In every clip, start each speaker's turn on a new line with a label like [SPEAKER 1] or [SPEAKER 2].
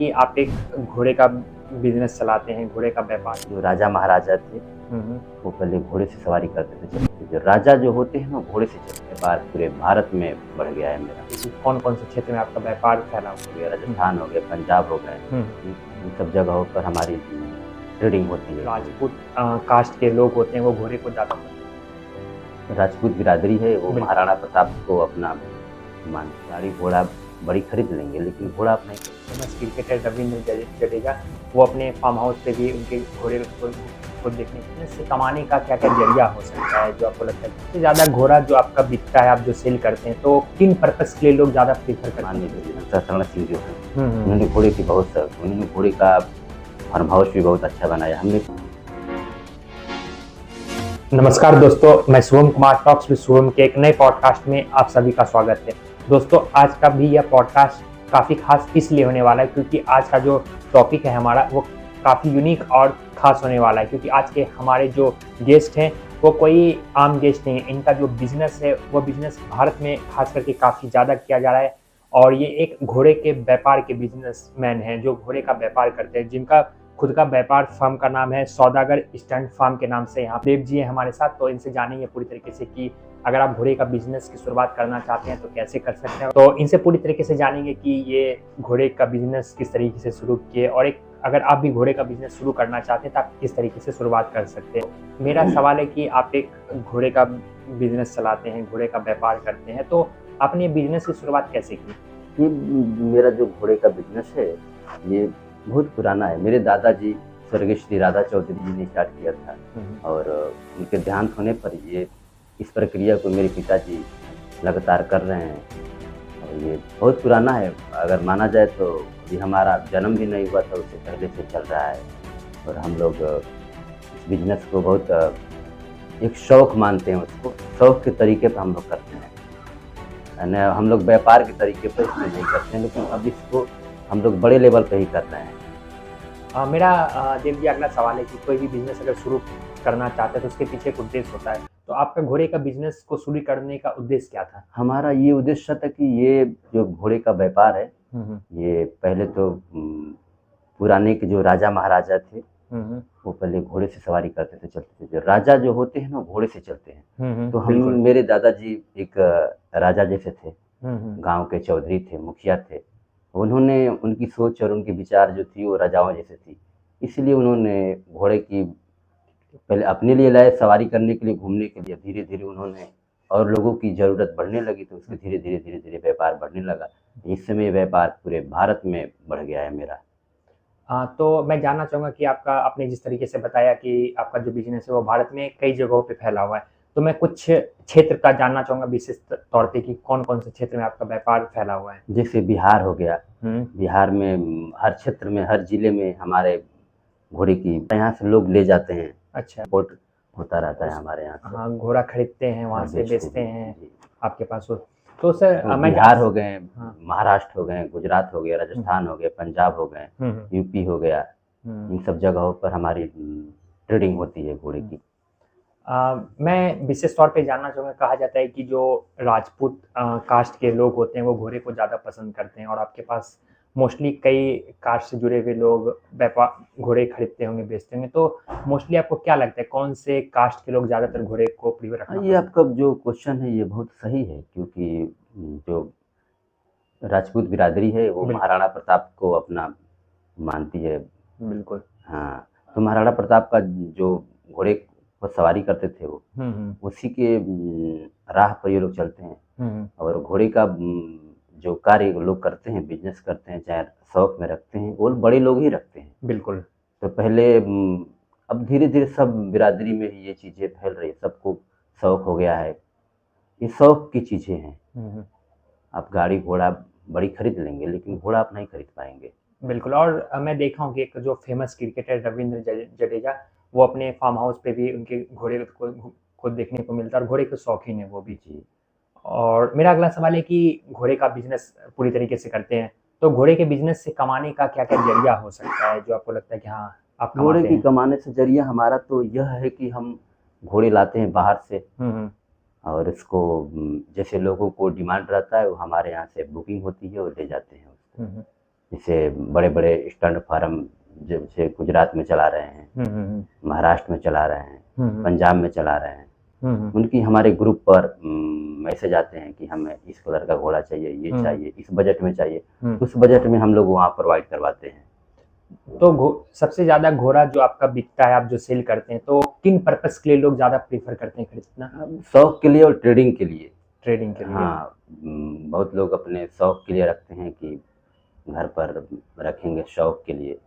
[SPEAKER 1] कि आप एक घोड़े का बिज़नेस चलाते हैं, घोड़े का व्यापार।
[SPEAKER 2] जो राजा महाराजा थे वो पहले घोड़े से सवारी करते थे चलते थे। जो राजा जो होते हैं ना घोड़े से चलते हैं। व्यापार पूरे भारत में बढ़ गया है मेरा।
[SPEAKER 1] कौन-कौन से क्षेत्र में आपका व्यापार फैला हुआ
[SPEAKER 2] हो गया राजस्थान हो गया, पंजाब हो गए,
[SPEAKER 1] है?
[SPEAKER 2] इन सब जगहों पर हमारी ट्रेडिंग होती है।
[SPEAKER 1] राजपूत कास्ट के लोग होते हैं, वो घोड़े को ज़्यादा
[SPEAKER 2] राजपूत बिरादरी है, वो
[SPEAKER 1] बिल्कुल।
[SPEAKER 2] महाराणा प्रताप को अपना मान गाड़ी घोड़ा बड़ी खरीद लेंगे, लेकिन घोड़ा आप नहीं खरीद
[SPEAKER 1] फेमस क्रिकेटर रविंद्र जडेजा वो अपने फार्म हाउस पे भी उनके घोड़े को देखने के से कमाने का क्या-क्या जरिया हो सकता है जो आपको लगता है? सबसे ज़्यादा घोड़ा जो आपका बिकता है, आप जो सेल करते हैं, तो किन पर्पज़ के लिए लोग ज़्यादा प्रेफ़र करते
[SPEAKER 2] मान
[SPEAKER 1] हैं?
[SPEAKER 2] लीजिए शरण सिंह जो है,
[SPEAKER 1] हुँ।
[SPEAKER 2] उन्होंने घोड़े की बहुत उन्होंने घोड़े का फार्म हाउस भी बहुत अच्छा बनाया। हमने
[SPEAKER 1] नमस्कार दोस्तों, मैं शुभम कुमार टॉक्स विद शुभम के एक नए पॉडकास्ट में आप सभी का स्वागत है। दोस्तों, आज का भी यह पॉडकास्ट काफ़ी खास इसलिए होने वाला है क्योंकि आज का जो टॉपिक है हमारा वो काफ़ी यूनिक और ख़ास होने वाला है क्योंकि आज के हमारे जो गेस्ट हैं वो कोई आम गेस्ट नहीं है। इनका जो बिज़नेस है वो बिज़नेस भारत में ख़ास करके काफ़ी ज़्यादा किया जा रहा है और ये एक घोड़े के व्यापार के बिज़नेसमैन हैं जो घोड़े का व्यापार करते हैं, जिनका खुद का व्यापार फर्म का नाम है सौदागर स्टंट फार्म के नाम से। यहाँ देव जी हैं हमारे साथ, तो इनसे जानेंगे पूरी तरीके से कि अगर आप घोड़े का बिजनेस की शुरुआत करना चाहते हैं तो कैसे कर सकते हैं। तो इनसे पूरी तरीके से जानेंगे कि ये घोड़े का बिजनेस किस तरीके से शुरू किए और एक अगर आप भी घोड़े का बिजनेस शुरू करना चाहते हैं तो आप किस तरीके से शुरुआत कर सकते हैं। मेरा सवाल है कि आप एक घोड़े का बिजनेस चलाते हैं, घोड़े का व्यापार करते हैं, तो आपने बिजनेस की शुरुआत कैसे की?
[SPEAKER 2] ये मेरा जो घोड़े का बिजनेस है ये बहुत पुराना है। मेरे दादाजी स्वर्गीय श्री राधा चौधरी जी ने स्टार्ट किया था और उनके देहांत होने पर ये इस प्रक्रिया को मेरे पिताजी लगातार कर रहे हैं और ये बहुत पुराना है। अगर माना जाए तो ये हमारा जन्म भी नहीं हुआ था उससे पहले से चल रहा है और हम लोग इस बिजनेस को बहुत एक शौक मानते हैं। उसको शौक के तरीके पर हम लोग करते हैं, हम लोग व्यापार के तरीके पर इसमें नहीं करते हैं, लेकिन अब इसको हम लोग बड़े लेवल पे ही कर रहे हैं।
[SPEAKER 1] मेरा देव जी अगला सवाल है कि कोई भी बिजनेस अगर शुरू करना चाहते हैं तो उसके पीछे एक उद्देश्य होता है। तो आपका घोड़े का बिजनेस को शुरू करने का उद्देश्य क्या था?
[SPEAKER 2] हमारा ये उद्देश्य था कि ये जो घोड़े का व्यापार है ये पहले तो पुराने के जो राजा महाराजा थे वो पहले घोड़े से सवारी करते थे चलते थे। जो राजा जो होते हैं ना घोड़े से चलते हैं। तो हम मेरे दादाजी एक राजा जैसे थे, गांव के चौधरी थे, मुखिया थे। उन्होंने उनकी सोच और उनके विचार जो थी वो राजाओं जैसे थी, इसलिए उन्होंने घोड़े की पहले अपने लिए लाए सवारी करने के लिए, घूमने के लिए। धीरे धीरे उन्होंने और लोगों की ज़रूरत बढ़ने लगी तो उसके धीरे धीरे धीरे धीरे व्यापार बढ़ने लगा। इस समय व्यापार पूरे भारत में बढ़ गया है मेरा।
[SPEAKER 1] तो मैं जानना चाहूँगा कि आपका आपने जिस तरीके से बताया कि आपका जो बिजनेस है वो भारत में कई जगहों पे फैला हुआ है। तो मैं कुछ क्षेत्र का जानना चाहूँगा विशेष तौर पे कि कौन-कौन से क्षेत्र में आपका व्यापार फैला हुआ है?
[SPEAKER 2] जैसे बिहार हो गया,
[SPEAKER 1] हुँ।
[SPEAKER 2] बिहार में हर क्षेत्र में, हर जिले में हमारे घोड़े की यहाँ से लोग ले जाते हैं।
[SPEAKER 1] अच्छा।
[SPEAKER 2] इंपोर्ट होता रहता है हमारे यहाँ से।
[SPEAKER 1] हाँ, घोड़ा खरीदते हैं, वहाँ
[SPEAKER 2] हाँ,
[SPEAKER 1] से बेचते
[SPEAKER 2] भी
[SPEAKER 1] हैं
[SPEAKER 2] जी।
[SPEAKER 1] आपके पास हो। तो सर
[SPEAKER 2] तो
[SPEAKER 1] मैं
[SPEAKER 2] बिहार हो गए,
[SPEAKER 1] हाँ।
[SPEAKER 2] महाराष्ट्र हो गए, गुजरात हो गया, राजस्थान हो गया, पंजाब हो गए, यूपी हो गया,
[SPEAKER 1] हुँ।
[SPEAKER 2] इन सब जगहों पर हमारी ट्रेडिंग होती है घोड़े की।
[SPEAKER 1] मैं विशेष तौर पे जानना चाहूँगा, कहा जाता है कि जो राजपूत कास्ट के लोग होते हैं वो घोड़े को ज़्यादा पसंद करते हैं और आपके पास मोस्टली कई कास्ट से जुड़े हुए लोग घोड़े खरीदते होंगे, बेचते होंगे। तो मोस्टली आपको क्या लगता है कौन से कास्ट के लोग ज़्यादातर घोड़े को प्रिय रखना
[SPEAKER 2] ये
[SPEAKER 1] पसंद
[SPEAKER 2] आपका जो क्वेश्चन है ये बहुत सही है, क्योंकि जो राजपूत बिरादरी है वो महाराणा प्रताप को अपना मानती है।
[SPEAKER 1] बिल्कुल।
[SPEAKER 2] हाँ, तो महाराणा प्रताप का जो घोड़े पर सवारी करते थे वो उसी के राह पर ये लोग चलते हैं और घोड़े का जो कार्य लोग करते हैं, बिजनेस करते हैं, चाहे शौक में रखते हैं, वो बड़े लोग ही रखते हैं।
[SPEAKER 1] बिल्कुल।
[SPEAKER 2] तो पहले अब धीरे धीरे सब बिरादरी में ही ये चीज़ें फैल रही है, सबको शौक हो गया है। ये शौक की चीज़ें हैं। आप गाड़ी घोड़ा बड़ी खरीद लेंगे, लेकिन घोड़ा आप नहीं खरीद पाएंगे।
[SPEAKER 1] बिल्कुल। और मैं देखा हूँ कि एक जो फेमस क्रिकेटर रविंद्र जडेजा वो अपने फार्म हाउस पे भी उनके घोड़े को देखने को मिलता है और घोड़े के शौकीन है वो भी।
[SPEAKER 2] जी।
[SPEAKER 1] और मेरा अगला सवाल है कि घोड़े का बिजनेस पूरी तरीके से करते हैं, तो घोड़े के बिजनेस से कमाने का क्या क्या जरिया हो सकता है जो आपको लगता है कि हाँ आप
[SPEAKER 2] घोड़े
[SPEAKER 1] कमाते
[SPEAKER 2] की
[SPEAKER 1] हैं?
[SPEAKER 2] कमाने से जरिया हमारा तो यह है कि हम घोड़े लाते हैं बाहर से और इसको जैसे लोगों को डिमांड रहता है वो हमारे यहाँ से बुकिंग होती है और ले जाते हैं उसको। जैसे बड़े बड़े स्टंट फार्म जैसे गुजरात में चला रहे हैं, महाराष्ट्र में चला रहे हैं, पंजाब में चला रहे हैं, उनकी हमारे ग्रुप पर मैसेज आते हैं कि हमें इस कलर का घोड़ा चाहिए, ये चाहिए, इस बजट में चाहिए, उस बजट में हम लोग वहाँ प्रोवाइड करवाते हैं।
[SPEAKER 1] तो सबसे ज्यादा घोड़ा जो आपका बिकता है, आप जो सेल करते हैं, तो किन पर्पस के लिए लोग ज्यादा प्रीफर करते हैं खरीदना?
[SPEAKER 2] शौक के लिए और ट्रेडिंग के लिए।
[SPEAKER 1] ट्रेडिंग के लिए?
[SPEAKER 2] हाँ, बहुत लोग अपने शौक के लिए रखते हैं कि घर पर रखेंगे शौक के लिए।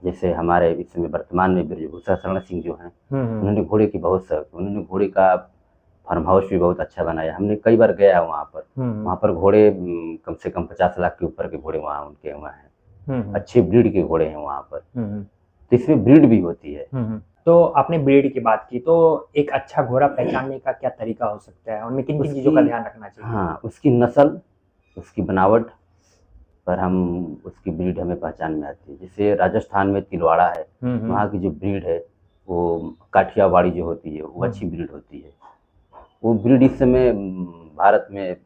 [SPEAKER 2] जैसे हमारे इस समय वर्तमान में ब्रजभूषण शरण सिंह जो हैं, उन्होंने घोड़े की बहुत शौक, उन्होंने घोड़े का फार्म हाउस भी बहुत अच्छा बनाया। हमने कई बार गया वहाँ पर घोड़े कम से कम 50 लाख के ऊपर के घोड़े वहाँ उनके वहाँ हैं। अच्छे ब्रीड के घोड़े हैं वहाँ पर, तो इसमें ब्रीड भी होती है।
[SPEAKER 1] तो आपने ब्रीड की बात की, तो एक अच्छा घोड़ा पहचानने का क्या तरीका हो सकता है, उनमें किन किन चीजों का ध्यान रखना चाहिए?
[SPEAKER 2] हाँ, उसकी नस्ल, उसकी बनावट पर हम उसकी ब्रीड हमें पहचान में आती है। जैसे राजस्थान में तिलवाड़ा है, वहाँ की जो ब्रीड है वो काठियावाड़ी जो होती है वो अच्छी ब्रीड होती है। वो ब्रीड इस समय भारत में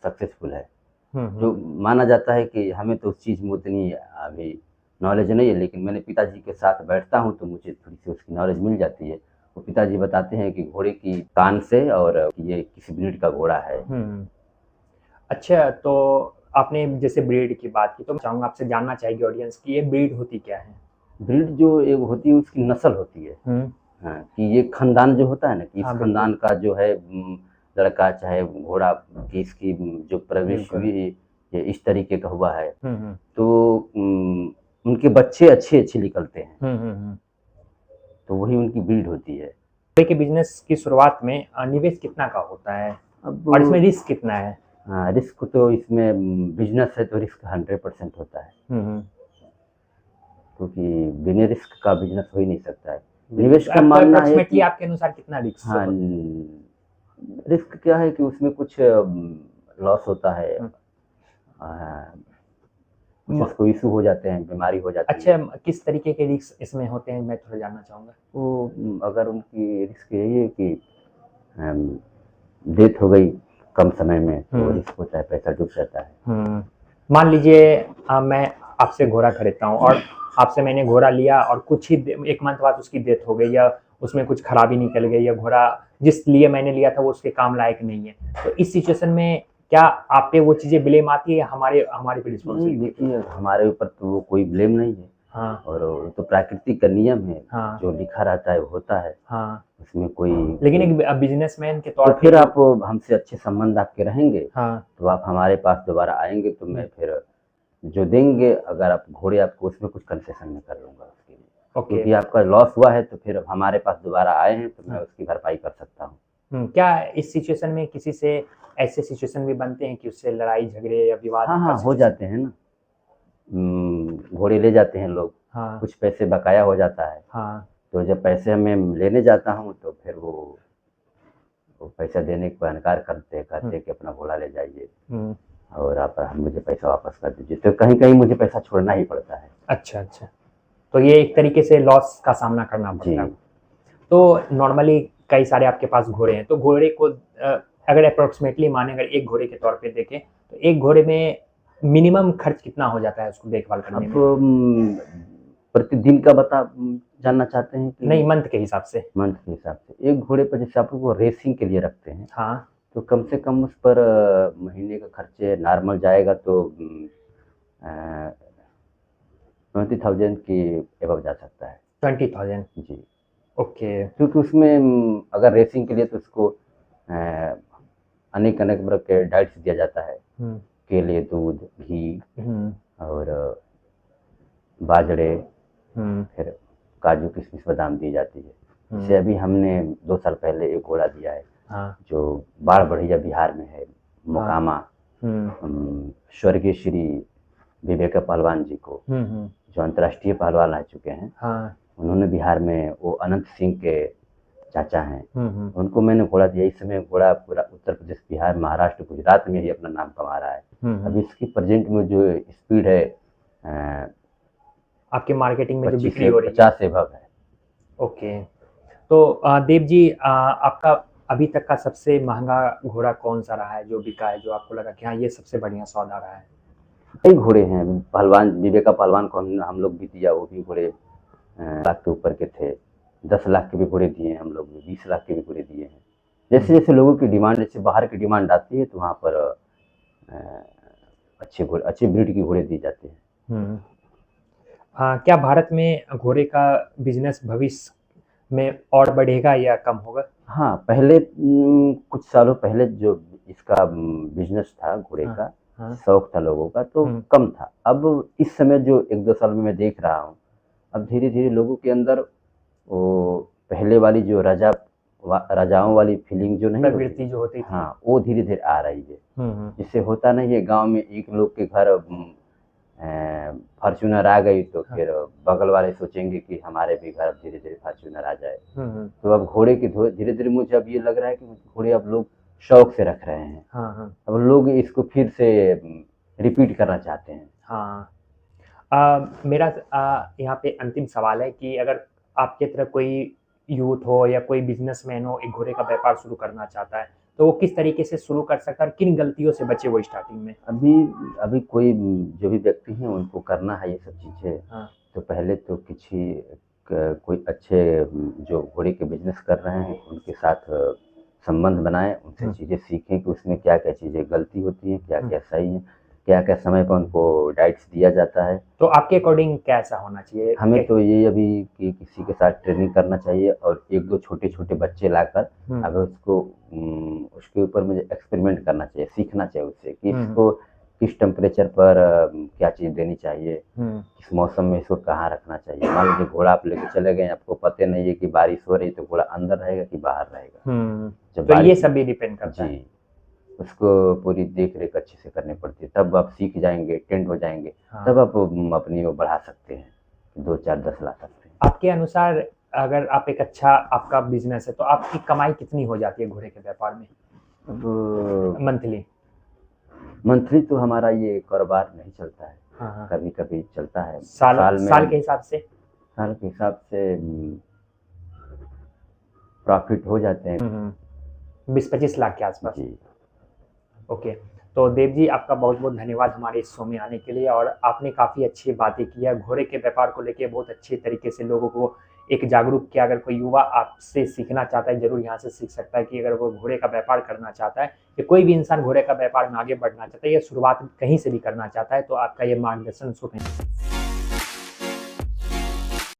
[SPEAKER 2] सक्सेसफुल है। जो माना जाता है कि हमें तो उस चीज़ में उतनी अभी नॉलेज नहीं है, लेकिन मैंने पिताजी के साथ बैठता हूँ तो मुझे थोड़ी सी उसकी नॉलेज मिल जाती है। वो पिताजी बताते हैं कि घोड़े की कान से और ये किस ब्रीड का घोड़ा है।
[SPEAKER 1] अच्छा, तो आपने जैसे ब्रीड की बात की, तो मैं चाहूँगा आपसे जानना चाहेगी ऑडियंस कि ये ब्रीड होती क्या है?
[SPEAKER 2] ब्रीड जो एक होती है उसकी नस्ल होती है। हाँ, कि ये खानदान जो होता है ना, कि इस खानदान का जो है लड़का चाहे घोड़ा की इसकी जो परवरिश हुई ये इस तरीके का हुआ है, तो उनके बच्चे अच्छे अच्छे निकलते हैं। तो वही उनकी ब्रीड होती है।
[SPEAKER 1] घोड़े के बिजनेस की शुरुआत में निवेश कितना का होता है और इसमें रिस्क कितना है?
[SPEAKER 2] हाँ, रिस्क तो इसमें बिजनेस है तो रिस्क 100% होता है, क्योंकि बिना रिस्क का बिजनेस हो ही नहीं सकता है। निवेश का मानना है कि
[SPEAKER 1] आपके अनुसार कितना रिस्क?
[SPEAKER 2] हाँ, रिस्क क्या है कि उसमें कुछ लॉस होता है, कुछ उसको इशू हो जाते हैं, बीमारी हो जाती है।
[SPEAKER 1] अच्छा, किस तरीके के रिस्क इसमें होते हैं, मैं थोड़ा जानना चाहूँगा।
[SPEAKER 2] वो अगर उनकी रिस्क यही है कि डेथ हो गई कम समय में तो रिस्क होता है, पैसा डूब जाता है।
[SPEAKER 1] मान लीजिए मैं आपसे घोड़ा खरीदता हूँ और आपसे मैंने घोड़ा लिया और कुछ ही एक मंथ बाद उसकी डेथ हो गई या उसमें कुछ खराबी निकल गई या घोड़ा जिस लिए मैंने लिया था वो उसके काम लायक नहीं है, तो इस सिचुएशन में क्या आप पे वो चीजें ब्लेम आती है, हमारे हमारे पे रिस्पॉन्सिबिलिटी?
[SPEAKER 2] देखिए, हमारे ऊपर तो वो कोई ब्लेम नहीं है।
[SPEAKER 1] हाँ,
[SPEAKER 2] और वो तो प्राकृतिक का नियम है।
[SPEAKER 1] हाँ,
[SPEAKER 2] जो लिखा रहता है वो होता है।
[SPEAKER 1] हाँ,
[SPEAKER 2] उसमें कोई
[SPEAKER 1] लेकिन एक बिजनेसमैन के तौर
[SPEAKER 2] तो फिर आप हमसे अच्छे संबंध आपके रहेंगे,
[SPEAKER 1] हाँ,
[SPEAKER 2] तो आप हमारे पास दोबारा आएंगे तो मैं फिर जो देंगे, अगर आप घोड़े आपको उसमें कुछ कंसेशन में कर लूँगा उसके लिए। क्योंकि आपका लॉस हुआ है तो फिर हमारे पास दोबारा आए हैं तो मैं उसकी भरपाई कर सकता हूँ।
[SPEAKER 1] क्या इस सिचुएशन में किसी से ऐसे सिचुएशन भी बनते हैं कि उससे लड़ाई झगड़े या विवाद?
[SPEAKER 2] हाँ, हो जाते हैं ना। घोड़े ले जाते हैं लोग, कुछ पैसे बकाया हो जाता है। तो जब पैसे मैं लेने जाता हूँ तो फिर वो पैसा देने को इनकार करते हैं, कहते हैं कि अपना घोड़ा ले जाइए और आप मुझे पैसा वापस कर दीजिए। तो कहीं कहीं मुझे पैसा छोड़ना ही पड़ता है।
[SPEAKER 1] अच्छा, तो ये एक तरीके से लॉस का सामना करना पड़ता है। तो नॉर्मली कई सारे आपके पास घोड़े हैं, तो घोड़े को अगर अप्रोक्सीमेटली माने, अगर एक घोड़े के तौर पे देखें तो एक घोड़े में मिनिमम खर्च कितना हो जाता है उसको देखभाल करने में?
[SPEAKER 2] प्रतिदिन का जानना चाहते हैं कि
[SPEAKER 1] नहीं, मंथ के हिसाब से?
[SPEAKER 2] मंथ के हिसाब से एक घोड़े पर जैसे आप वो रेसिंग के लिए रखते हैं,
[SPEAKER 1] हाँ,
[SPEAKER 2] तो कम से कम उस पर महीने का खर्चे नॉर्मल जाएगा तो 20,000 के एबव जा सकता है।
[SPEAKER 1] 20,000?
[SPEAKER 2] जी,
[SPEAKER 1] ओके।
[SPEAKER 2] क्योंकि उसमें अगर रेसिंग के लिए तो उसको अनेक अनेक प्रकार के डाइट्स दिया जाता है, केले, दूध, घी और बाजरे, फिर काजू, किशमिश, बादाम दी जाती है। जैसे अभी हमने 2 साल पहले एक घोड़ा दिया है, जो बाढ़ बढ़िया बिहार में है, मोकामा, स्वर्गीय श्री विवेका पहलवान जी को, जो अंतर्राष्ट्रीय पहलवान रह चुके हैं। उन्होंने बिहार में वो अनंत सिंह के चाचा हैं, उनको मैंने घोड़ा दिया। इस समय घोड़ा पूरा उत्तर प्रदेश, बिहार, महाराष्ट्र, गुजरात में ही अपना नाम कमा रहा है। अभी इसकी प्रेजेंट में जो स्पीड है
[SPEAKER 1] आपके मार्केटिंग में जो बिक्री हो रही है
[SPEAKER 2] 50 से एबव है।
[SPEAKER 1] ओके। तो देव जी, आपका अभी तक का सबसे महंगा घोड़ा कौन सा रहा है जो बिका है, जो आपको लगा कि हाँ ये सबसे बढ़िया सौदा रहा है?
[SPEAKER 2] कई घोड़े हैं, पहलवान विवेका पहलवान को हम लोग भी दिया, वो भी घोड़े लाख के ऊपर के थे। 10 लाख के भी घोड़े दिए हैं हम लोग ने, 20 लाख के भी घोड़े दिए हैं। जैसे जैसे लोगों की डिमांड, जैसे बाहर की डिमांड आती है तो वहाँ पर अच्छे ब्रीड के घोड़े दिए जाते हैं।
[SPEAKER 1] क्या भारत में घोड़े का बिजनेस भविष्य में और बढ़ेगा या कम होगा?
[SPEAKER 2] हाँ, पहले कुछ सालों पहले जो इसका बिजनेस था घोड़े का, शौक था लोगों का, तो कम था। अब इस समय जो 1-2 साल में मैं देख रहा हूँ, अब धीरे-धीरे लोगों के अंदर वो पहले वाली जो राजाओं वाली फीलिंग जो नहीं
[SPEAKER 1] प्रवृत्ति जो होती थी,
[SPEAKER 2] हाँ, वो धीरे-धीरे आ रही है। जिससे होता नहीं है, गाँव में एक लोग के घर फॉर्च्यूनर आ गई तो फिर बगल वाले सोचेंगे कि हमारे भी घर अब धीरे-धीरे फॉर्च्यूनर आ जाए। तो अब घोड़े की धीरे-धीरे मुझे अब ये लग रहा है कि घोड़े अब लोग शौक से रख रहे हैं। अब लोग इसको फिर से रिपीट करना चाहते हैं।
[SPEAKER 1] मेरा यहाँ पे अंतिम सवाल है कि अगर आपकी तरह कोई यूथ हो या कोई बिजनेसमैन हो, एक घोड़े का व्यापार शुरू करना चाहता है, तो वो किस तरीके से शुरू कर सकता है और किन गलतियों से बचे वो स्टार्टिंग में?
[SPEAKER 2] अभी कोई जो भी व्यक्ति हैं उनको करना है ये सब चीज़ें। तो पहले तो कोई अच्छे जो घोड़े के बिजनेस कर रहे हैं उनके साथ संबंध बनाएं, उनसे चीज़ें सीखें कि उसमें क्या-क्या चीज़ें गलती होती हैं, क्या-क्या सही है, क्या-क्या समय पर उनको डाइट्स दिया जाता है।
[SPEAKER 1] तो आपके अकॉर्डिंग कैसा होना चाहिए?
[SPEAKER 2] हमें तो ये अभी कि किसी के साथ ट्रेनिंग करना चाहिए और 1-2 छोटे-छोटे बच्चे लाकर अगर उसके ऊपर मुझे एक्सपेरिमेंट करना चाहिए, सीखना चाहिए उससे कि इसको किस टेम्परेचर पर क्या चीज़ देनी चाहिए, किस मौसम में इसको कहाँ रखना चाहिए। मान लीजिए घोड़ा आप लेके चले गए, आपको पता नहीं है कि बारिश हो रही है तो घोड़ा अंदर रहेगा कि बाहर रहेगा।
[SPEAKER 1] तो ये सब भी डिपेंड करता है।
[SPEAKER 2] जी, उसको पूरी देख-रेख अच्छे से करनी पड़ती है, तब आप सीख जाएँगे, ट्रेंड हो जाएँगे, तब आप अपनी वो बढ़ा सकते हैं, 2, 4, 10 ला सकते हैं।
[SPEAKER 1] आपके अनुसार अगर आप एक अच्छा आपका बिज़नेस है, तो आपकी कमाई कितनी हो जाती है घोड़े के व्यापार में?
[SPEAKER 2] अब मंथली तो हमारा ये कारोबार नहीं चलता है। कभी-कभी चलता है।
[SPEAKER 1] साल के हिसाब से?
[SPEAKER 2] साल के हिसाब से प्रॉफ़िट हो जाते हैं।
[SPEAKER 1] 20-25 लाख के आसपास।
[SPEAKER 2] जी।
[SPEAKER 1] ओके, तो देव जी आपका बहुत-बहुत धन्यवाद हमारे इस शो में आने के लिए, और आपने काफ़ी अच्छी बातें की है। घोड़े के व्यापार को लेके बहुत अच्छे तरीके से लोगों को एक जागरूक किया। अगर कोई युवा आपसे सीखना चाहता है, ज़रूर यहाँ से सीख सकता है कि अगर वो घोड़े का व्यापार करना चाहता है, या कोई भी इंसान घोड़े का व्यापार में आगे बढ़ना चाहता है या शुरुआत कहीं से भी करना चाहता है, तो आपका ये मार्गदर्शन उसको कहीं